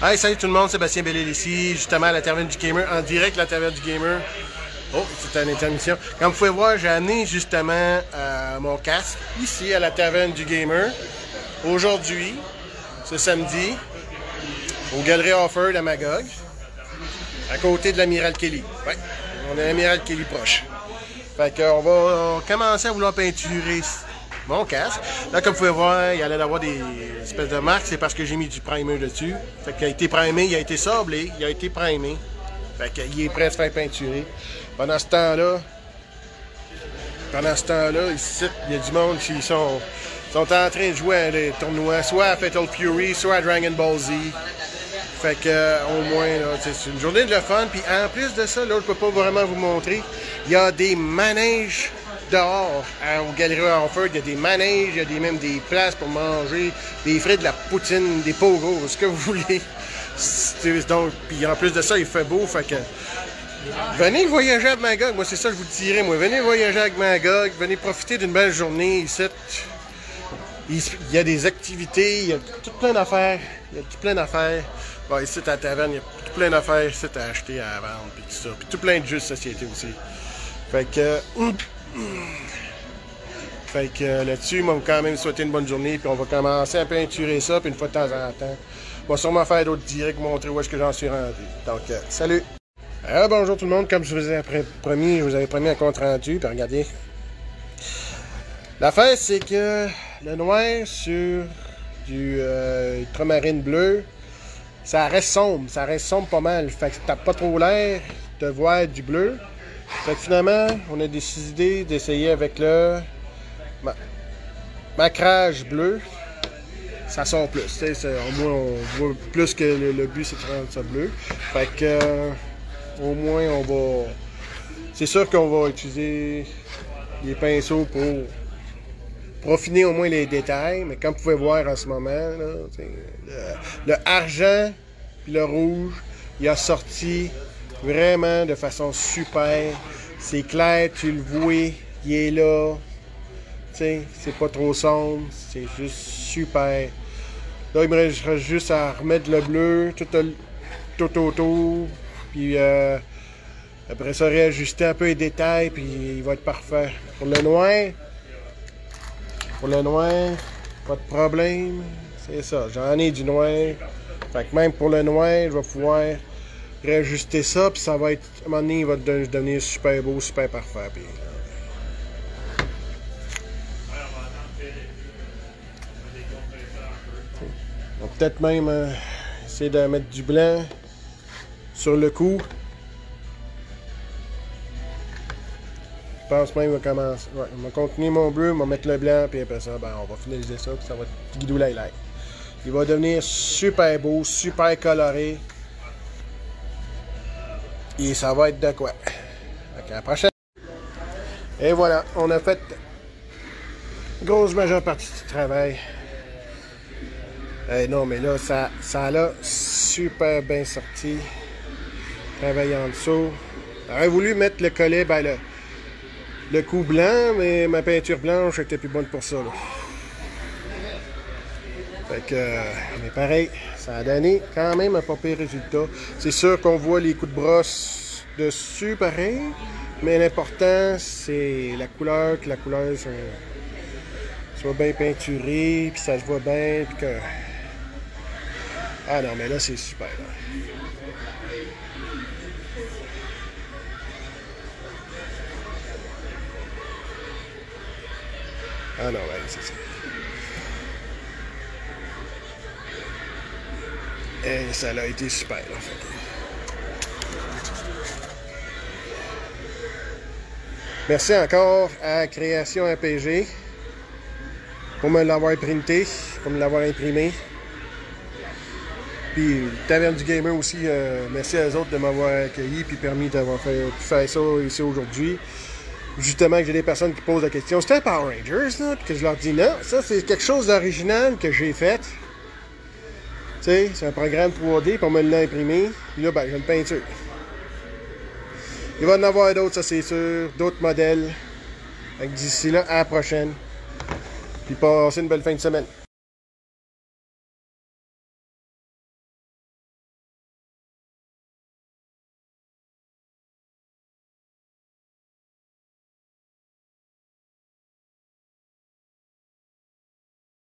Hey, salut tout le monde, Sébastien Bellil ici, justement à la Taverne du Gamer, en direct de la Taverne du Gamer. Oh, c'est une intermission. Comme vous pouvez voir, j'ai amené justement mon casque ici à la Taverne du Gamer. Aujourd'hui, ce samedi, au Galerie Offord à Magog, à côté de l'Amiral Kelly. Ouais, on a l'Amiral Kelly proche. Fait qu'on va commencer à vouloir peinturer mon casque. Là, comme vous pouvez voir, il y a l'air d'avoir des espèces de marques. C'est parce que j'ai mis du primer dessus. Fait qu'il a été primé, il a été sablé, il a été primé. Fait qu'il est prêt à se faire peinturer. Pendant ce temps-là, ici, il y a du monde qui sont en train de jouer à des tournois, soit à Fatal Fury, soit à Dragon Ball Z. Fait que, au moins, c'est une journée de le fun. Puis en plus de ça, là, je peux pas vraiment vous montrer, il y a des manèges dehors, au Galerie Offord. Il y a des manèges, il y a même des places pour manger, des frites, de la poutine, des pogos, ce que vous voulez. Donc, puis en plus de ça, il fait beau, fait que venez voyager à Magog. Moi, c'est ça que je vous dirais, moi. Venez voyager à Magog, venez profiter d'une belle journée ici. Il y a des activités, il y a tout plein d'affaires. Bon, ici, à la taverne, il y a tout plein d'affaires ici à acheter, à vendre, puis tout ça. Puis tout plein de jeux de société aussi. Fait que là-dessus, moi, je vais quand même souhaiter une bonne journée, puis on va commencer à peinturer ça, puis une fois de temps en temps, on va sûrement faire d'autres directs, montrer où est-ce que j'en suis rendu. Donc, salut! Alors, bonjour tout le monde, comme je vous ai promis, je vous avais promis un compte rendu, puis regardez. L'affaire, c'est que le noir sur du ultramarine bleu, ça reste sombre pas mal, fait que t'as pas trop l'air de voir du bleu. Fait que finalement, on a décidé d'essayer avec le macrage bleu. Ça sort plus, au moins on voit plus que le but c'est de rendre ça bleu. Fait que au moins on va. C'est sûr qu'on va utiliser les pinceaux pour affiner au moins les détails, mais comme vous pouvez voir en ce moment, là, le argent et le rouge, il a sorti vraiment de façon super. C'est clair, tu le vois, il est là. C'est pas trop sombre, c'est juste super. Là, il me reste juste à remettre le bleu tout autour. Puis après ça, réajuster un peu les détails, puis il va être parfait. Pour le noir, pas de problème. C'est ça, j'en ai du noir. Fait que même pour le noir, je vais pouvoir réajuster ça, puis ça va être, à un moment donné, il va devenir super beau, super parfait. Puis, on va peut-être même essayer de mettre du blanc sur le cou. Je pense même qu'il va commencer. Ouais, on va continuer mon bleu, on va mettre le blanc, puis après ça, ben, on va finaliser ça, puis ça va être guidou lai. Il va devenir super beau, super coloré. Et ça va être de quoi? Donc, à la prochaine. Et voilà, on a fait une grosse majeure partie du travail. Non, mais là, ça a super bien sorti. Travail en dessous. J'aurais voulu mettre le collet, ben le cou blanc, mais ma peinture blanche était plus bonne pour ça. Là. Fait que, mais pareil, ça a donné quand même un pas pire résultat. C'est sûr qu'on voit les coups de brosse dessus, pareil, mais l'important, c'est la couleur, que la couleur soit bien peinturée, puis ça se voit bien, puis que... Ah non, mais là, c'est super. Là. Ah non, ouais, c'est ça. Et ça a été super, là, en fait. Merci encore à Création APG pour me l'avoir printé, pour me l'avoir imprimé. Puis, Taverne du Gamer aussi, merci à eux autres de m'avoir accueilli puis permis d'avoir pu faire ça ici aujourd'hui. Justement, que j'ai des personnes qui posent la question, c'était un Power Rangers, là? Puis que je leur dis non, ça c'est quelque chose d'original que j'ai fait. Tu sais, c'est un programme 3D pour me l'imprimé. Puis là, ben, je le peinture. Il va y en avoir d'autres, ça c'est sûr, d'autres modèles. D'ici là, à la prochaine. Puis passez une belle fin de semaine.